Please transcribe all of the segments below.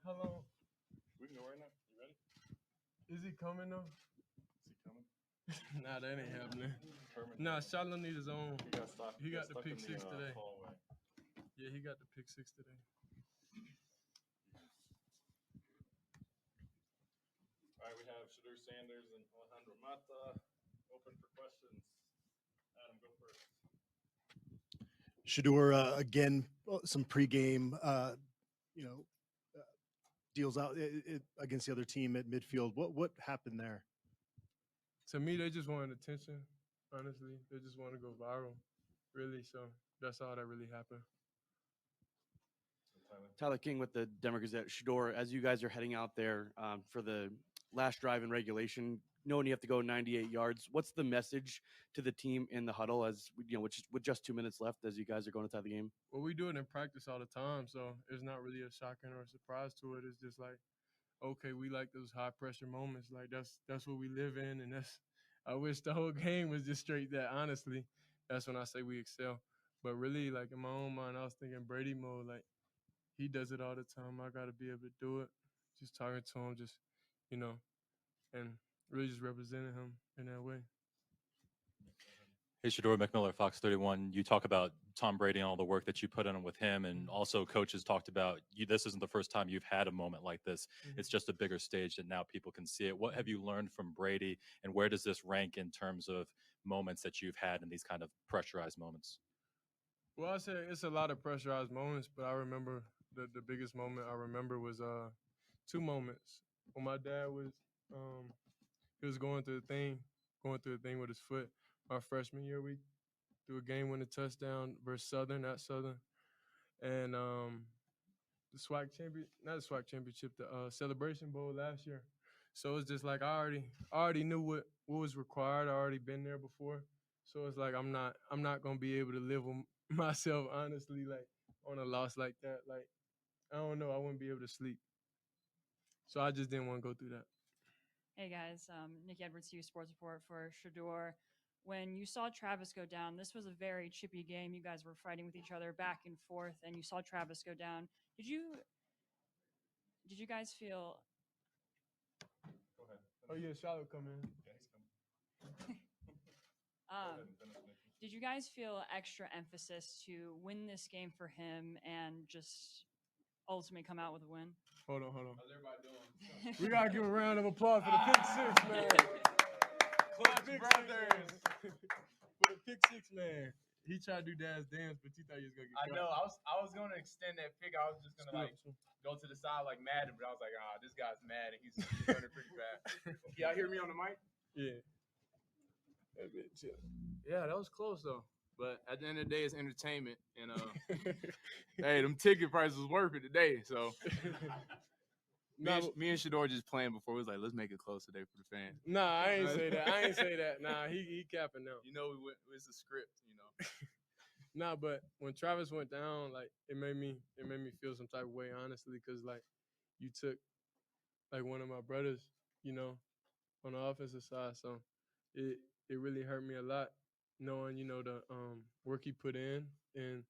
How long? We can go right now. You ready? Is he coming though? Is he coming? Nah, that ain't happening. Herman, Nah, Shiloh need his own. he got stuck. He got the stuck pick in the, six today. hallway. Yeah, he got the pick six today. All right, we have Shadur Sanders and Alejandro Mata open for questions. Adam, go first. Shador, again, some pregame, you know, uh, deals out against the other team at midfield. What happened there? To me, they just wanted attention. Honestly, they just want to go viral, really. So that's all that really happened. Tyler King with the Denver Gazette. Shador, as you guys are heading out there for the last drive in regulation, knowing you have to go 98 yards, what's the message to the team in the huddle as with just 2 minutes left as you guys are going inside the game? Well, we do it in practice all the time, so it's not really a shocking or a surprise to it. It's just like, okay, we like those high pressure moments. Like that's what we live in, and that's. I wish the whole game was just straight that. Honestly, that's when I say we excel. But really, like in my own mind, I was thinking Brady mode. Like he does it all the time. I got to be able to do it. Just talking to him, just and really just representing him in that way. Hey, Shador McMillan, Fox 31. You talk about Tom Brady and all the work that you put in with him, and also coaches talked about you. This isn't the first time you've had a moment like this. Mm-hmm. It's just a bigger stage that now people can see it. What have you learned from Brady, and where does this rank in terms of moments that you've had in these kind of pressurized moments? Well, I say it's a lot of pressurized moments, but I remember the biggest moment I remember was two moments. When my dad was he was going through a thing with his foot. My freshman year, we threw a game-winning touchdown versus Southern, at Southern, and the SWAC championship, the Celebration Bowl last year. So it's just like I already knew what was required. I already been there before, so it's like I'm not gonna be able to live with myself honestly, like on a loss like that. Like I don't know, I wouldn't be able to sleep. So I just didn't want to go through that. Hey guys, Nikki Edwards, CU Sports Report for Shador. When you saw Travis go down, this was a very chippy game. You guys were fighting with each other back and forth, and you saw Travis go down. Did you guys feel? Go ahead. Oh yeah, Charlotte come in. Yeah, he's coming. Did you guys feel extra emphasis to win this game for him and just ultimately come out with a win? Hold on. How's everybody doing? We gotta give a round of applause for the pick six, man. Clutch Brothers. For the pick six, man. He tried to do Dad's dance, but you thought he was gonna get I know. I was gonna extend that pick. I was just gonna go to the side like Madden, but I was like, this guy's mad and he's running pretty fast. Y'all hear me on the mic? Yeah. Yeah, that was close though. But at the end of the day, it's entertainment, and hey, them ticket prices was worth it today. So me and Shador just playing before. We was like, let's make it close today for the fans. Nah, I ain't say that. Nah, he capping now. You know, it's a script. You know. Nah, but when Travis went down, like it made me feel some type of way, honestly, because like you took like one of my brothers, on the offensive side, so it really hurt me a lot, knowing the work he put in and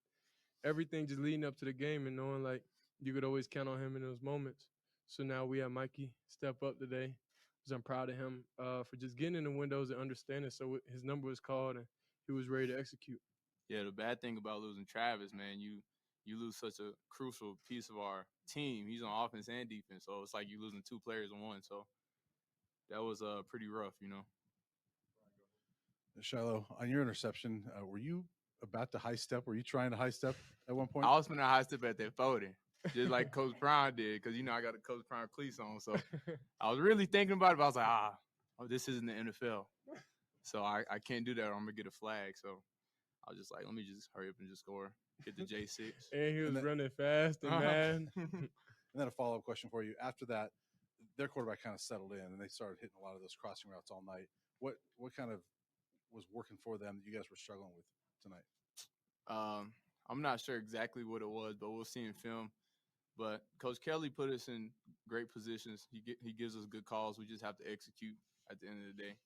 everything just leading up to the game, and knowing like you could always count on him in those moments. So now we have Mikey step up today, because I'm proud of him for just getting in the windows and understanding. So his number was called and he was ready to execute. Yeah, the bad thing about losing Travis, man, you lose such a crucial piece of our team. He's on offense and defense, so it's like you losing two players in one. So that was pretty rough, Shiloh, on your interception, were you about to high step? Were you trying to high step at one point? I was going to high step at that 40, just like Coachprime did, because, I got a Coachprime cleats on. So I was really thinking about it, but I was like, this isn't the NFL. So I can't do that, or I'm going to get a flag. So I was just like, let me just hurry up and just score, get the J6. And he was running fast and mad. And then a follow-up question for you. After that, their quarterback kind of settled in, and they started hitting a lot of those crossing routes all night. What kind of was working for them that you guys were struggling with tonight? I'm not sure exactly what it was, but we'll see in film. But Coach Kelly put us in great positions. He gives us good calls. We just have to execute at the end of the day.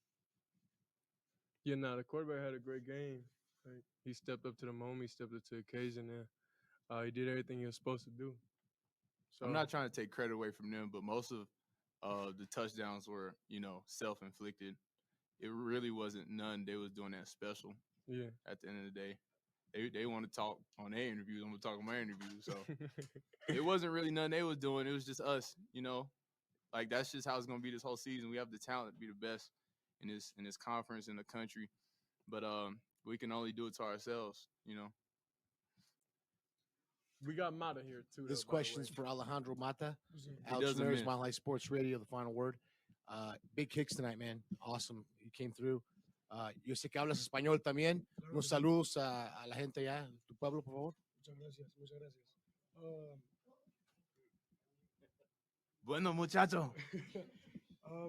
Yeah, the quarterback had a great game. Like, he stepped up to the moment. He stepped up to the occasion, and he did everything he was supposed to do. So I'm not trying to take credit away from them, but most of the touchdowns were, self-inflicted. It really wasn't none they was doing that special. Yeah. At the end of the day, they want to talk on their interviews. I'm gonna talk on my interviews. So it wasn't really none they was doing. It was just us. Like that's just how it's gonna be this whole season. We have the talent to be the best in this conference in the country, but we can only do it to ourselves. We got Mata here too. This though, by the question's way. for Alejandro Mata. He Alex doesn't Ramirez, miss. Mile High Sports Radio, the final word. Big kicks tonight, man. Awesome. You came through. Yo sé que hablas español también. Unos saludos a la gente allá en tu pueblo, por favor. Muchas gracias, muchas gracias. Bueno, muchacho.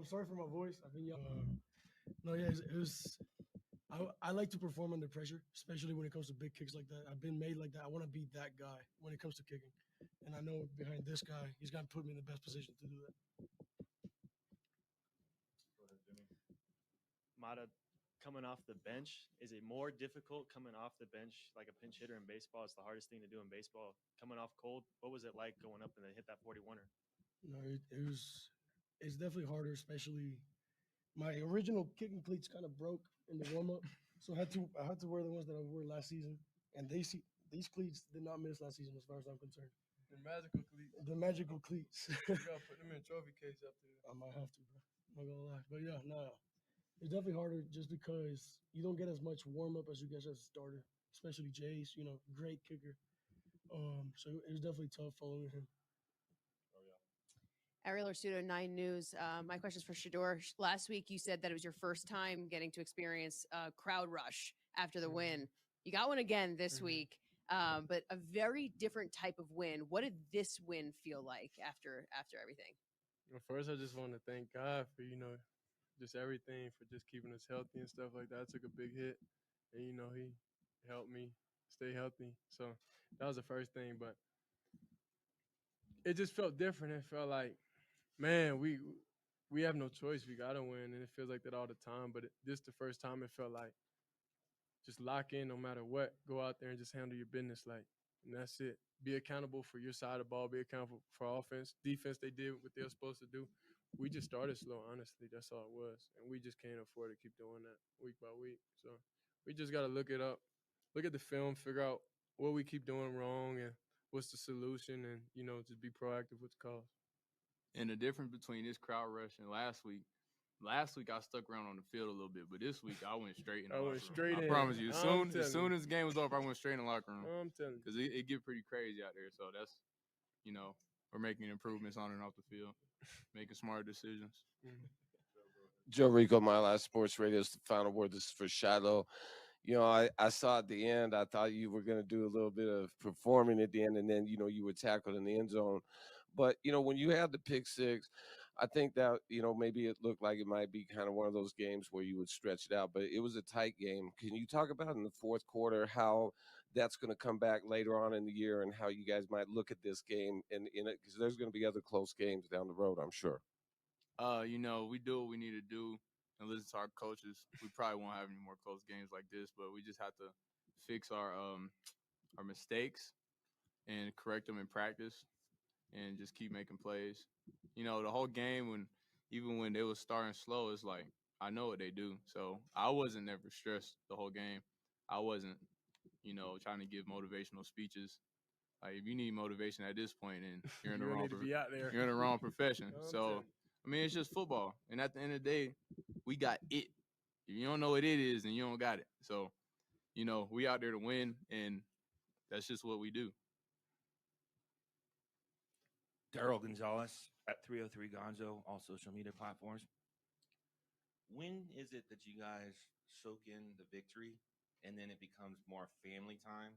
Sorry for my voice. I've been young. No, yeah, it was. I like to perform under pressure, especially when it comes to big kicks like that. I've been made like that. I want to be that guy when it comes to kicking, and I know behind this guy, he's gonna put me in the best position to do that. Mata, coming off the bench, is it more difficult coming off the bench like a pinch hitter in baseball? It's the hardest thing to do in baseball. Coming off cold, what was it like going up and then hit that 41er? No, it was. It's definitely harder, especially my original kicking cleats kind of broke in the warm up, so I had to wear the ones that I wore last season, and these cleats did not miss last season as far as I'm concerned. The magical cleats. The magical cleats. You gotta put them in a trophy case up there. I might have to, bro. I'm not gonna lie, but yeah, no, it's definitely harder just because you don't get as much warm up as you get as a starter, especially Jace. Great kicker. So it was definitely tough following him. Ariel Arsuto, 9 News. My question is for Shador. Last week, you said that it was your first time getting to experience crowd rush after the win. You got one again this week, but a very different type of win. What did this win feel like after everything? Well, first, I just want to thank God for just everything, for just keeping us healthy and stuff like that. I took a big hit, and He helped me stay healthy. So that was the first thing, but it just felt different. It felt like, man, we have no choice. We gotta win, and it feels like that all the time. But this the first time it felt like just lock in no matter what. Go out there and just handle your business, and that's it. Be accountable for your side of the ball. Be accountable for offense, defense. They did what they were supposed to do. We just started slow, honestly. That's all it was, and we just can't afford to keep doing that week by week. So we just gotta look it up, look at the film, figure out what we keep doing wrong and what's the solution, and just be proactive with the calls. And the difference between this crowd rush and last week I stuck around on the field a little bit, but this week I went straight in the locker room. I promise you. As soon as the game was over, I went straight in the locker room. I'm telling you. Because it get pretty crazy out there. So that's, we're making improvements on and off the field, making smarter decisions. Joe Rico, My Last Sports Radio is the final word. This is for Shiloh. I saw at the end, I thought you were going to do a little bit of performing at the end, and then, you were tackled in the end zone. But, when you had the pick six, I think that, maybe it looked like it might be kind of one of those games where you would stretch it out, but it was a tight game. Can you talk about in the fourth quarter how that's going to come back later on in the year and how you guys might look at this game in it? Because there's going to be other close games down the road, I'm sure. We do what we need to do and listen to our coaches. We probably won't have any more close games like this, but we just have to fix our mistakes and correct them in practice and just keep making plays. The whole game, even when they was starting slow, it's like I know what they do. So I wasn't never stressed the whole game. I wasn't, trying to give motivational speeches. Like if you need motivation at this point, then you're in the wrong. You're in the wrong profession. So it's just football. And at the end of the day, we got it. If you don't know what it is, then you don't got it. So, we out there to win, and that's just what we do. Daryl Gonzalez at 303 Gonzo, all social media platforms. When is it that you guys soak in the victory and then it becomes more family time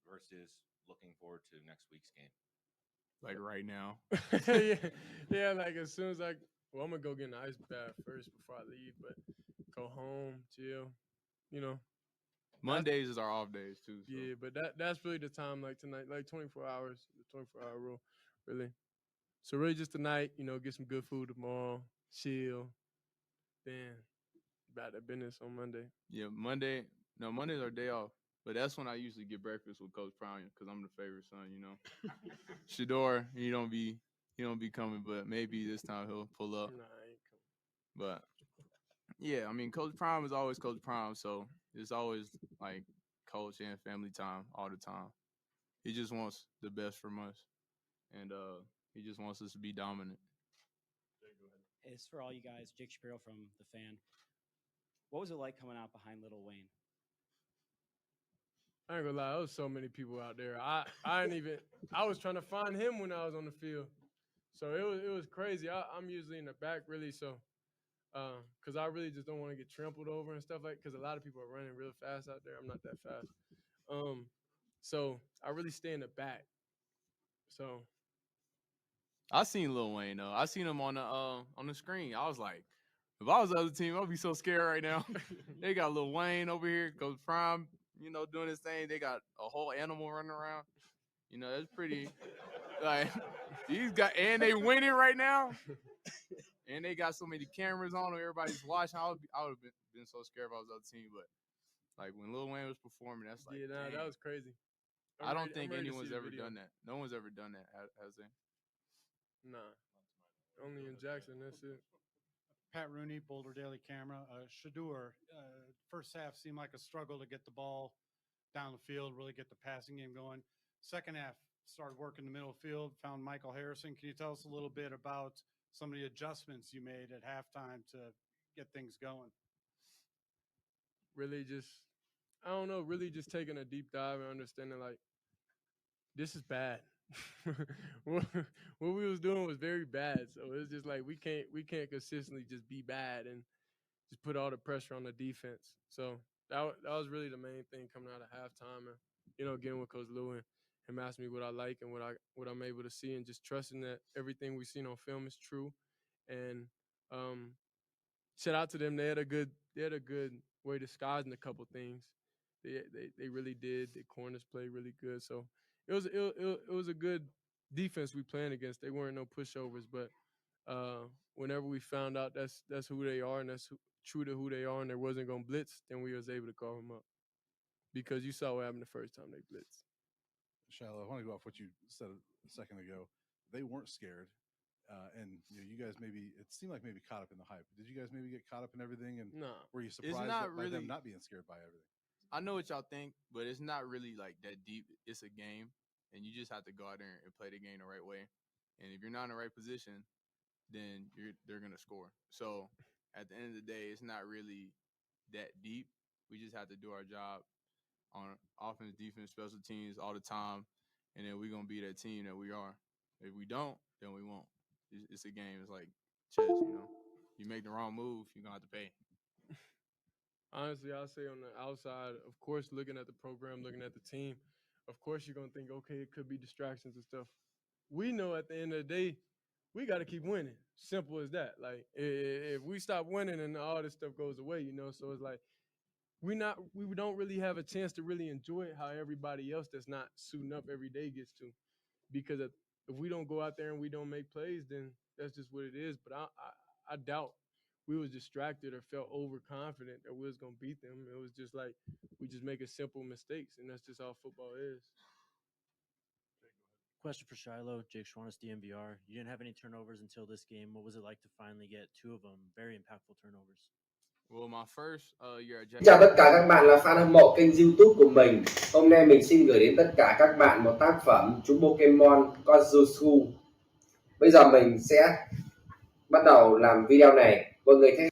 versus looking forward to next week's game? Like right now. yeah, like as soon as I'm going to go get an ice bath first before I leave, but go home, chill, Mondays is our off days too. So. Yeah, but that's really the time, like tonight, like 24 hours, the 24-hour rule, really. So really just tonight, get some good food tomorrow, chill, then back to business on Monday. Yeah, Monday's our day off. But that's when I usually get breakfast with Coach Prime because I'm the favorite son, you know. Shador, he don't be coming, but maybe this time he'll pull up. Nah, I ain't coming. But yeah, I mean, Coach Prime is always Coach Prime, so it's always like coach and family time all the time. He just wants the best from us, and he just wants us to be dominant. It's for all you guys. Jake Shapiro from The Fan. What was it like coming out behind Little Wayne? I ain't gonna lie, there was so many people out there. I was trying to find him when I was on the field. So it was crazy. I'm usually in the back really, so because I really just don't want to get trampled over and stuff like. Because a lot of people are running real fast out there. I'm not that fast. So I really stay in the back. So I seen Lil Wayne though. I seen him on the screen. I was like, if I was the other team, I'd be so scared right now. They got Lil Wayne over here, Coach Prime, you know, doing his thing. They got a whole animal running around. You know, that's pretty. Like and they winning right now. And they got so many cameras on them, everybody's watching. I would have been so scared if I was the other team. But like when Lil Wayne was performing, that's like, yeah, that was crazy. I don't think anyone's ever done that. No one's ever done that, has they? Nah, only in Jackson. That's it. Pat Rooney, Boulder Daily Camera. Shador, first half seemed like a struggle to get the ball down the field, really get the passing game going. Second half, started working the middle field, found Michael Harrison. Can you tell us a little bit about some of the adjustments you made at halftime to get things going? Really just, I don't know, really just taking a deep dive and understanding like, this is bad. what we was doing was very bad. So it's just like we can't consistently just be bad and just put all the pressure on the defense. So that was really the main thing coming out of halftime, and you know, getting with Coach Lou and him asking me what I like and what I'm able to see, and just trusting that everything we've seen on film is true. And shout out to them. They had a good way disguising a couple things. They really did. The corners played really good. So it was a good defense we playing against. They weren't no pushovers, but whenever we found out that's who they are and that's true to who they are, and there wasn't gonna blitz, then we was able to call them up. Because you saw what happened the first time they blitzed. Shiloh, I want to go off what you said a second ago. They weren't scared. And you guys maybe, it seemed like maybe caught up in the hype. Did you guys maybe get caught up in everything? And were you surprised by them not being scared by everything? I know what y'all think, but it's not really like that deep. It's a game, and you just have to go out there and play the game the right way. And if you're not in the right position, then they're gonna score. So at the end of the day, it's not really that deep. We just have to do our job on offense, defense, special teams all the time, and then we're gonna be that team that we are. If we don't, then we won't. It's a game. It's like chess, you know. You make the wrong move, you're gonna have to pay. Honestly, I'll say on the outside, of course, looking at the program, looking at the team, of course you're gonna think, okay, it could be distractions and stuff. We know at the end of the day, we got to keep winning. Simple as that. Like if we stop winning, and all this stuff goes away, you know. So it's like we don't really have a chance to really enjoy it how everybody else that's not suiting up every day gets to, because if we don't go out there and we don't make plays, then that's just what it is. But I doubt we was distracted or felt overconfident that we was gonna beat them. It was just like we just making simple mistakes, and that's just how football is. Question for Shiloh, Jake Schwannis, DMVR. You didn't have any turnovers until this game. What was it like to finally get two of them? Very impactful turnovers. Well, my first year at Chào tất cả các bạn là fan hâm mộ kênh YouTube của mình. Hôm nay mình xin gửi đến tất cả các bạn một tác phẩm chú Pokemon Kozusu. Bây giờ mình sẽ bắt đầu làm video này. Mọi người